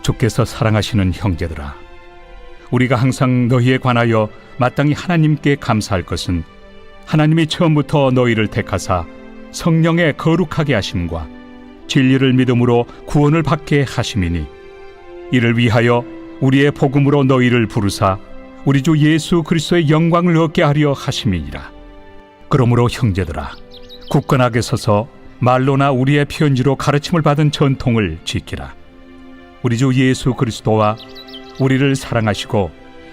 주께서 사랑하시는 형제들아, 우리가 항상 너희에 관하여 마땅히 하나님께 감사할 것은 하나님이 처음부터 너희를 택하사 성령의 거룩하게 하심과 진리를 믿음으로 구원을 받게 하심이니, 이를 위하여 우리의 복음으로 너희를 부르사 우리 주 예수 그리스도의 영광을 얻게 하려 하심이니라. 그러므로 형제들아, 굳건하게 서서 말로나 우리의 편지로 가르침을 받은 전통을 지키라. 우리 주 예수 그리스도와 우리를 사랑하시고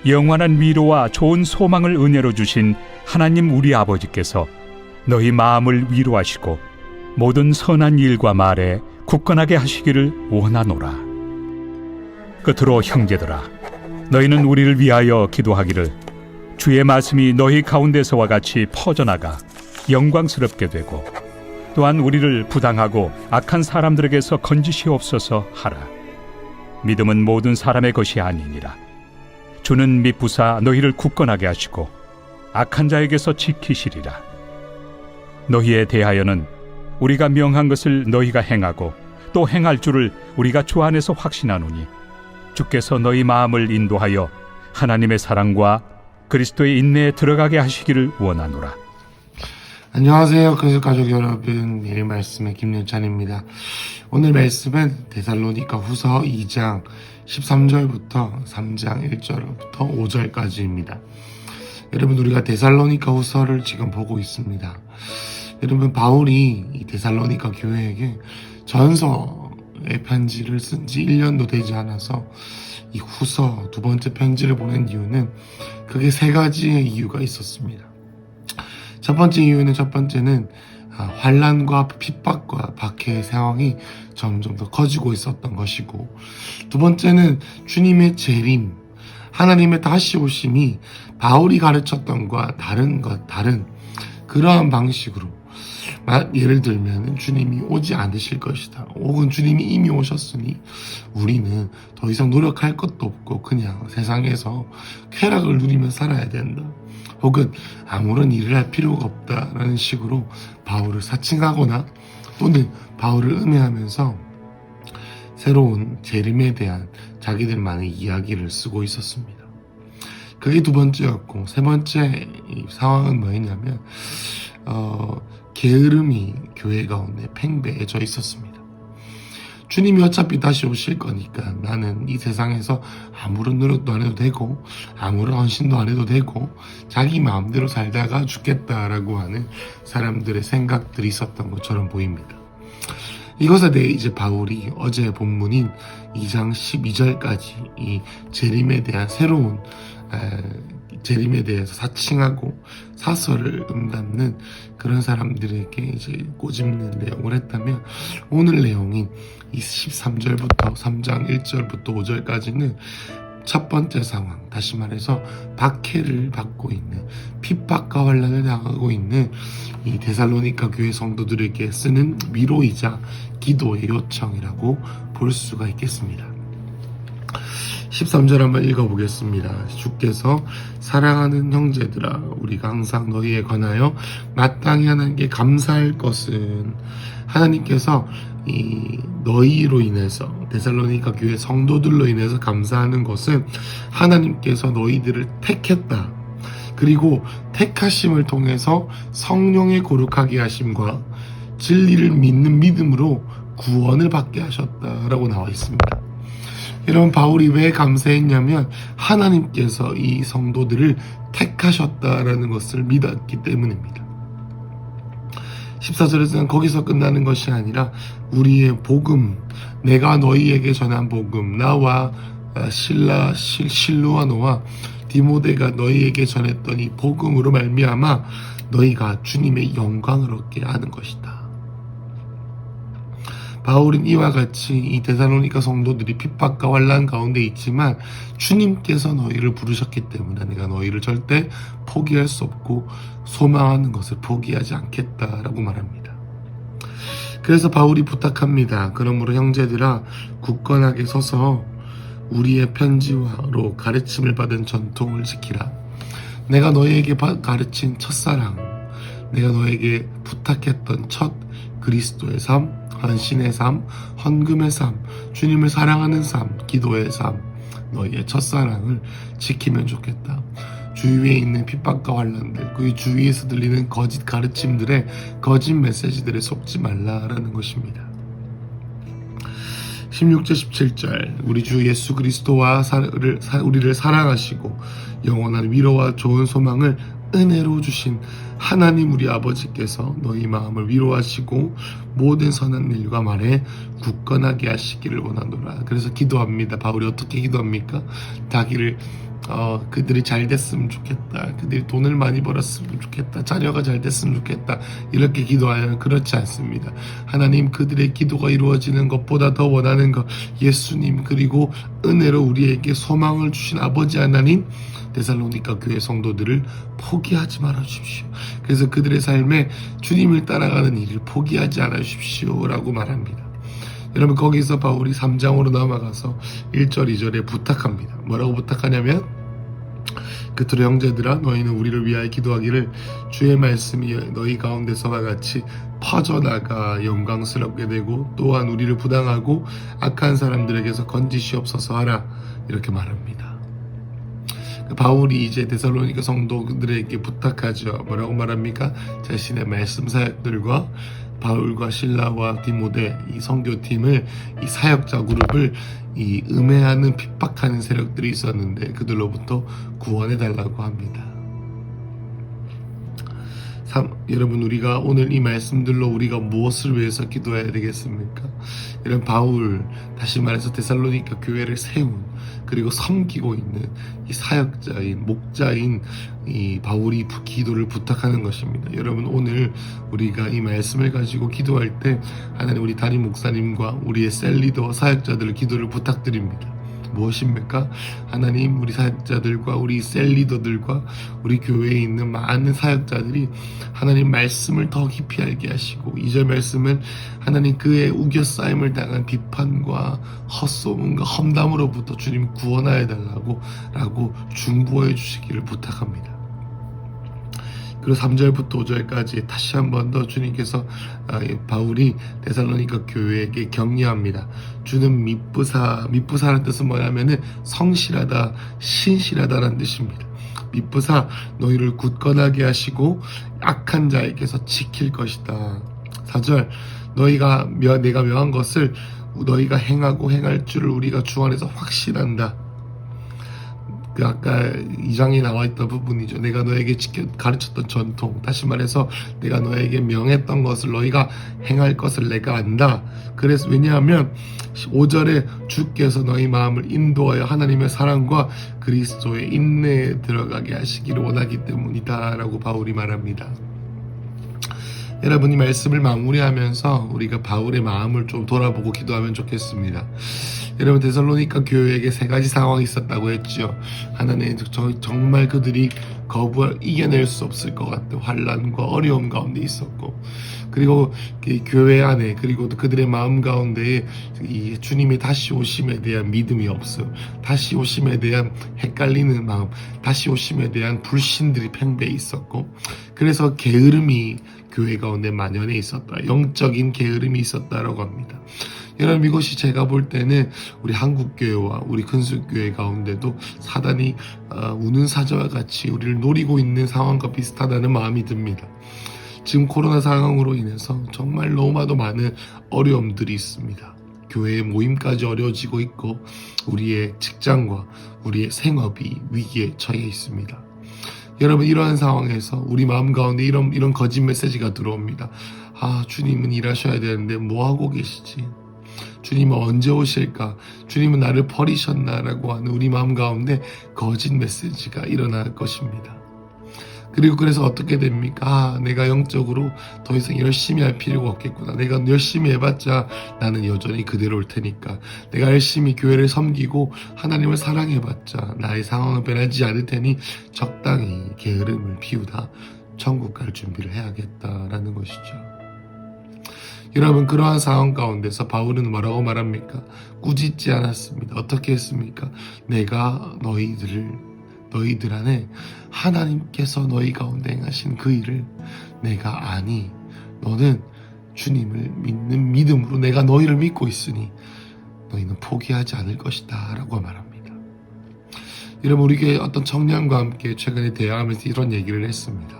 영원한 위로와 좋은 소망을 은혜로 주신 하나님 우리 아버지께서 너희 마음을 위로하시고 모든 선한 일과 말에 굳건하게 하시기를 원하노라. 끝으로 형제들아, 너희는 우리를 위하여 기도하기를, 주의 말씀이 너희 가운데서와 같이 퍼져나가 영광스럽게 되고 또한 우리를 부당하고 악한 사람들에게서 건지시옵소서 하라. 믿음은 모든 사람의 것이 아니니라. 주는 미쁘사 너희를 굳건하게 하시고 악한 자에게서 지키시리라. 너희에 대하여는 우리가 명한 것을 너희가 행하고 또 행할 줄을 우리가 주 안에서 확신하노니, 주께서 너희 마음을 인도하여 하나님의 사랑과 그리스도의 인내에 들어가게 하시기를 원하노라. 안녕하세요. 그리스도 가족 여러분, 매일 말씀의 김윤찬입니다. 오늘 말씀은 데살로니가 후서 2장 13절부터 3장 1절부터 5절까지입니다. 여러분, 우리가 데살로니가 후서를 지금 보고 있습니다. 여러분, 바울이 이 데살로니가 교회에게 전서의 편지를 쓴 지 1년도 되지 않아서 이 후서 두 번째 편지를 보낸 이유는 크게 세 가지의 이유가 있었습니다. 첫 번째는 환난과 핍박과 박해의 상황이 점점 더 커지고 있었던 것이고, 두 번째는 주님의 재림, 하나님의 다시 오심이 바울이 가르쳤던 것과 다른 그러한 방식으로, 예를 들면 주님이 오지 않으실 것이다, 혹은 주님이 이미 오셨으니 우리는 더 이상 노력할 것도 없고 그냥 세상에서 쾌락을 누리며 살아야 된다, 혹은 아무런 일을 할 필요가 없다라는 식으로 바울을 사칭하거나 또는 바울을 음해하면서 새로운 재림에 대한 자기들만의 이야기를 쓰고 있었습니다. 그게 두 번째였고, 세 번째 상황은 뭐였냐면 게으름이 교회 가운데 팽배해져 있었습니다. 주님이 어차피 다시 오실 거니까 나는 이 세상에서 아무런 노력도 안 해도 되고 아무런 헌신도 안 해도 되고 자기 마음대로 살다가 죽겠다라고 하는 사람들의 생각들이 있었던 것처럼 보입니다. 이것에 대해 이제 바울이 어제 본문인 2장 12절까지 이 재림에 대한 새로운 재림에 대해서 사칭하고 사설을 담는 그런 사람들에게 이제 꼬집는 내용을 했다면, 오늘 내용인 이 13절부터 3장 1절부터 5절까지는 첫 번째 상황, 다시 말해서 박해를 받고 있는, 핍박과 환난을 당하고 있는 이 데살로니가 교회 성도들에게 쓰는 위로이자 기도의 요청이라고 볼 수가 있겠습니다. 13절 한번 읽어보겠습니다. 주께서 사랑하는 형제들아, 우리가 항상 너희에 관하여 마땅히 하나님께 감사할 것은, 하나님께서 이 너희로 인해서, 데살로니가 교회 성도들로 인해서 감사하는 것은 하나님께서 너희들을 택했다, 그리고 택하심을 통해서 성령의 거룩하게 하심과 진리를 믿는 믿음으로 구원을 받게 하셨다라고 나와 있습니다. 여러분, 바울이 왜 감사했냐면 하나님께서 이 성도들을 택하셨다라는 것을 믿었기 때문입니다. 14절에서는 거기서 끝나는 것이 아니라 우리의 복음, 내가 너희에게 전한 복음, 나와 실루와 너와 디모데가 너희에게 전했던 이 복음으로 말미암아 너희가 주님의 영광을 얻게 하는 것이다. 바울은 이와 같이 이 데살로니가 성도들이 핍박과 환난 가운데 있지만 주님께서 너희를 부르셨기 때문에 내가 너희를 절대 포기할 수 없고 소망하는 것을 포기하지 않겠다라고 말합니다. 그래서 바울이 부탁합니다. 그러므로 형제들아, 굳건하게 서서 우리의 편지로 가르침을 받은 전통을 지키라. 내가 너희에게 가르친 첫사랑, 내가 너에게 부탁했던 첫 그리스도의 삶, 헌신의 삶, 헌금의 삶, 주님을 사랑하는 삶, 기도의 삶, 너희의 첫사랑을 지키면 좋겠다. 주위에 있는 핍박과 환란들, 그 주위에서 들리는 거짓 가르침들의 거짓 메시지들에 속지 말라라는 것입니다. 16절 17절 우리 주 예수 그리스도와 우리를 사랑하시고 영원한 위로와 좋은 소망을 은혜로 주신 하나님 우리 아버지께서 너희 마음을 위로하시고 모든 선한 일과 말에 굳건하게 하시기를 원하노라. 그래서 기도합니다. 바울이 어떻게 기도합니까? 그들이 잘 됐으면 좋겠다. 그들이 돈을 많이 벌었으면 좋겠다. 자녀가 잘 됐으면 좋겠다. 이렇게 기도하면 그렇지 않습니다. 하나님, 그들의 기도가 이루어지는 것보다 더 원하는 것, 예수님, 그리고 은혜로 우리에게 소망을 주신 아버지 하나님, 데살로니가 교회 성도들을 포기하지 말아 주십시오. 그래서 그들의 삶에 주님을 따라가는 일을 포기하지 않아 주십시오 라고 말합니다. 여러분, 거기서 바울이 3장으로 넘어가서 1절 2절에 부탁합니다. 뭐라고 부탁하냐면, 그들의 형제들아, 너희는 우리를 위하여 기도하기를 주의 말씀이 너희 가운데서와 같이 퍼져나가 영광스럽게 되고 또한 우리를 부당하고 악한 사람들에게서 건지시옵소서 하라. 이렇게 말합니다. 바울이 이제 데살로니가 성도들에게 부탁하죠. 뭐라고 말합니까? 자신의 말씀 사역들과 바울과 실라와 디모데 이 선교팀을, 이 사역자 그룹을 이 음해하는 핍박하는 세력들이 있었는데 그들로부터 구원해 달라고 합니다. 여러분, 우리가 오늘 이 말씀들로 우리가 무엇을 위해서 기도해야 되겠습니까? 이런 바울, 다시 말해서 데살로니가 교회를 세운, 그리고 섬기고 있는 이 사역자인, 목자인 이 바울이 기도를 부탁하는 것입니다. 여러분, 오늘 우리가 이 말씀을 가지고 기도할 때 하나님, 우리 담임 목사님과 우리의 셀리더 사역자들 기도를 부탁드립니다. 무엇입니까? 하나님, 우리 사역자들과 우리 셀리더들과 우리 교회에 있는 많은 사역자들이 하나님 말씀을 더 깊이 알게 하시고, 2절 말씀은 하나님 그의 우겨싸임을 당한 비판과 헛소문과 험담으로부터 주님 구원하여 달라고 라고 중보해 주시기를 부탁합니다. 그리고 3절부터 5절까지 다시 한 번 더 주님께서 바울이 데살로니가 교회에게 격려합니다. 주는 미쁘사라는 뜻은 뭐냐면은 성실하다, 신실하다라는 뜻입니다. 미쁘사, 너희를 굳건하게 하시고 악한 자에게서 지킬 것이다. 4절, 내가 명한 것을 너희가 행하고 행할 줄을 우리가 주 안에서 확신한다. 그 아까 2장에 나와 있던 부분이죠. 내가 너에게 가르쳤던 전통, 다시 말해서 내가 너에게 명했던 것을 너희가 행할 것을 내가 안다. 그래서 왜냐하면 5절에 주께서 너희 마음을 인도하여 하나님의 사랑과 그리스도의 인내에 들어가게 하시기를 원하기 때문이다 라고 바울이 말합니다. 여러분, 이 말씀을 마무리하면서 우리가 바울의 마음을 좀 돌아보고 기도하면 좋겠습니다. 여러분, 데살로니가 교회에게 3가지 상황이 있었다고 했죠. 하나는 정말 그들이 이겨낼 수 없을 것 같은 환란과 어려움 가운데 있었고, 그리고 교회 안에, 그리고 그들의 마음 가운데에 이 주님의 다시 오심에 대한 믿음이 없어, 다시 오심에 대한 헷갈리는 마음, 다시 오심에 대한 불신들이 팽배해 있었고, 그래서 게으름이 교회 가운데 만연해 있었다. 영적인 게으름이 있었다라고 합니다. 여러분, 이것이 제가 볼 때는 우리 한국교회와 우리 근수교회 가운데도 사단이 우는 사자와 같이 우리를 노리고 있는 상황과 비슷하다는 마음이 듭니다. 지금 코로나 상황으로 인해서 정말 너무나도 많은 어려움들이 있습니다. 교회의 모임까지 어려워지고 있고, 우리의 직장과 우리의 생업이 위기에 처해 있습니다. 여러분, 이러한 상황에서 우리 마음 가운데 이런 거짓 메시지가 들어옵니다. 주님은 일하셔야 되는데 뭐 하고 계시지? 주님은 언제 오실까? 주님은 나를 버리셨나? 라고 하는 우리 마음 가운데 거짓 메시지가 일어날 것입니다. 그리고 그래서 어떻게 됩니까? 내가 영적으로 더 이상 열심히 할 필요가 없겠구나. 내가 열심히 해봤자 나는 여전히 그대로일 테니까. 내가 열심히 교회를 섬기고 하나님을 사랑해봤자 나의 상황은 변하지 않을 테니 적당히 게으름을 피우다 천국 갈 준비를 해야겠다라는 것이죠. 여러분, 그러한 상황 가운데서 바울은 뭐라고 말합니까? 꾸짖지 않았습니다. 어떻게 했습니까? 내가 너희들 안에 하나님께서 너희 가운데 행하신 그 일을 내가 아니, 너는 주님을 믿는 믿음으로 내가 너희를 믿고 있으니 너희는 포기하지 않을 것이다 라고 말합니다. 여러분, 우리 교회 어떤 청년과 함께 최근에 대화하면서 이런 얘기를 했습니다.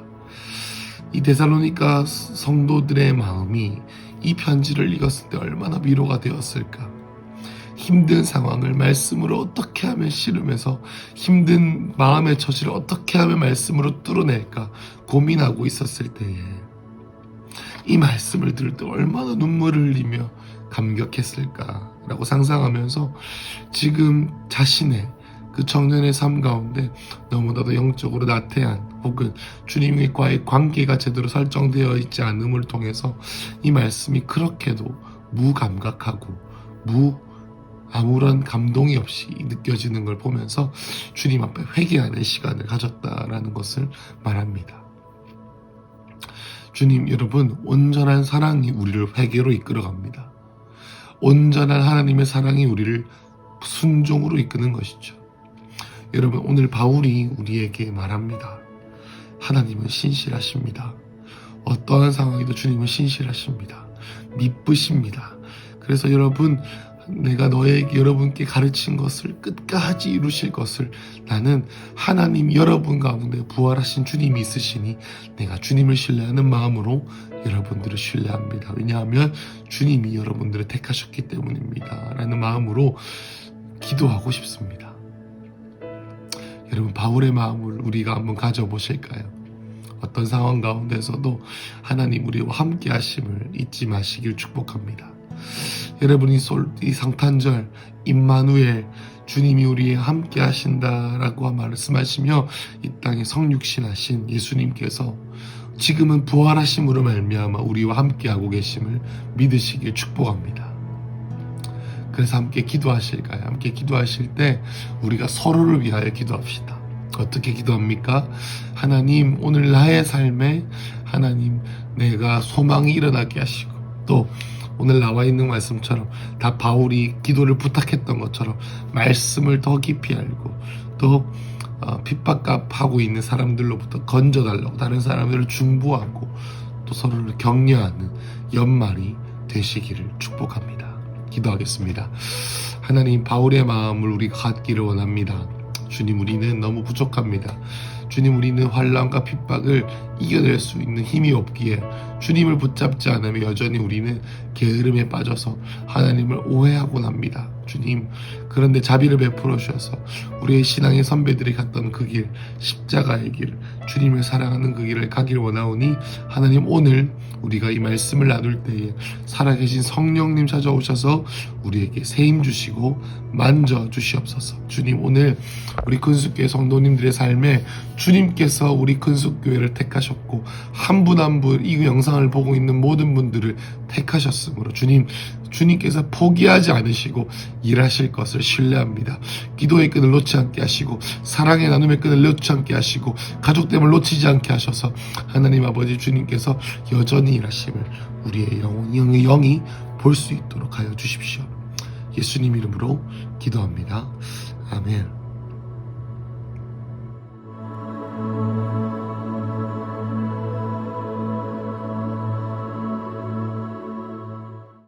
이 데살로니가 성도들의 마음이 이 편지를 읽었을 때 얼마나 위로가 되었을까. 힘든 상황을 말씀으로 어떻게 하면 씨름해서 힘든 마음의 처지를 어떻게 하면 말씀으로 뚫어낼까 고민하고 있었을 때에 이 말씀을 들을 때 얼마나 눈물을 흘리며 감격했을까라고 상상하면서 지금 자신의 그 청년의 삶 가운데 너무나도 영적으로 나태한 혹은 주님과의 관계가 제대로 설정되어 있지 않음을 통해서 이 말씀이 그렇게도 무감각하고 아무런 감동이 없이 느껴지는 걸 보면서 주님 앞에 회개하는 시간을 가졌다라는 것을 말합니다. 주님, 여러분, 온전한 사랑이 우리를 회개로 이끌어갑니다. 온전한 하나님의 사랑이 우리를 순종으로 이끄는 것이죠. 여러분, 오늘 바울이 우리에게 말합니다. 하나님은 신실하십니다. 어떠한 상황에도 주님은 신실하십니다. 미쁘십니다. 그래서 여러분, 내가 여러분께 가르친 것을 끝까지 이루실 것을 나는 하나님 여러분 가운데 부활하신 주님이 있으시니 내가 주님을 신뢰하는 마음으로 여러분들을 신뢰합니다. 왜냐하면 주님이 여러분들을 택하셨기 때문입니다. 라는 마음으로 기도하고 싶습니다. 여러분, 바울의 마음을 우리가 한번 가져보실까요? 어떤 상황 가운데서도 하나님 우리와 함께 하심을 잊지 마시길 축복합니다. 여러분이 이 성탄절 임마누엘 주님이 우리와 함께 하신다라고 말씀하시며 이 땅에 성육신하신 예수님께서 지금은 부활하심으로 말미암아 우리와 함께하고 계심을 믿으시길 축복합니다. 그래서 함께 기도하실까요? 함께 기도하실 때 우리가 서로를 위하여 기도합시다. 어떻게 기도합니까? 하나님, 오늘 나의 삶에 하나님 내가 소망이 일어나게 하시고 또 오늘 나와 있는 말씀처럼 다 바울이 기도를 부탁했던 것처럼 말씀을 더 깊이 알고 또 핍박하고 있는 사람들로부터 건져달라고 다른 사람들을 중보하고 또 서로를 격려하는 연말이 되시기를 축복합니다. 기도하겠습니다. 하나님, 바울의 마음을 우리가 갖기를 원합니다. 주님, 우리는 너무 부족합니다. 주님, 우리는 환난과 핍박을 이겨낼 수 있는 힘이 없기에 주님을 붙잡지 않으면 여전히 우리는 게으름에 빠져서 하나님을 오해하곤 합니다. 주님, 그런데 자비를 베풀어 주셔서 우리의 신앙의 선배들이 갔던 그 길, 십자가의 길, 주님을 사랑하는 그 길을 가길 원하오니 하나님, 오늘 우리가 이 말씀을 나눌 때에 살아계신 성령님 찾아오셔서 우리에게 세임 주시고 만져 주시옵소서. 주님, 오늘 우리 근숙교회 성도님들의 삶에 주님께서 우리 근숙교회를 택하셨고 한 분 한 분 이 영상을 보고 있는 모든 분들을 택하셨으므로 주님께서 포기하지 않으시고 일하실 것을 신뢰합니다. 기도의 끈을 놓지 않게 하시고 사랑의 나눔의 끈을 놓지 않게 하시고 가족됨을 놓치지 않게 하셔서 하나님 아버지 주님께서 여전히 일하심을 우리의 영이 볼 수 있도록 하여 주십시오. 예수님 이름으로 기도합니다. 아멘.